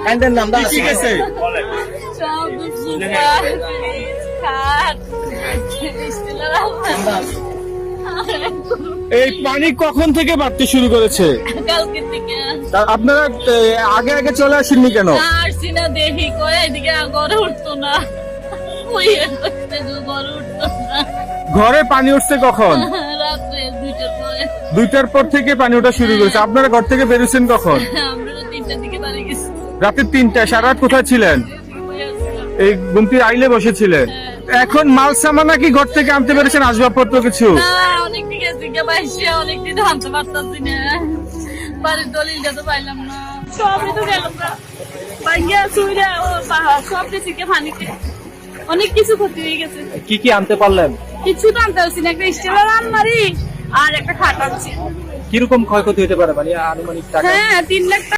কাইন্ডের নামটা ঠিক আছে। এই পানি কখন থেকে বাড়তে শুরু করেছে? কালকে থেকে আপনারা আগে আগে চলে আসেননি কেন? আসছি না, দেখি কয়ে এদিকে গড়ে উঠতো না, গড়ে উঠতো না। ঘরে পানি উঠছে কখন? রাত্রে 2টার পরে। 2টার পর থেকে পানি ওঠা শুরু করেছে। আপনারা ঘর থেকে বেরোছেন কখন? আমরা 3টার দিকে বাড়ি গেছি। রাতে 3টায়। সারা রাত কোথায় ছিলেন? এই গুমতির আইলে বসেছিলেন। এখন মাল সামানা কি ঘর থেকে আনতে পেরেছেন, আসবাবপত্র কিছু? না, অনেক দিকে দিকে বাইশে অনেক দিন আনতে পারতাছি না, বাড়ির দলিলটা তো পাইলাম না, সবই তো গেল ভাইয়া সুইরা ও পাহাড় সব দিকে পানিতে অনেক কিছু ক্ষতি হয়ে গেছে। কি কি আনতে পারলেন? কিছু তো আনতে পারছি না, একটা স্টিলের আলমারি আর একটা খাট আনছি। কিরকম ক্ষয়ক্ষতি হতে পারে, মানে আনুমানিক টাকা? হ্যাঁ, 3 লাখ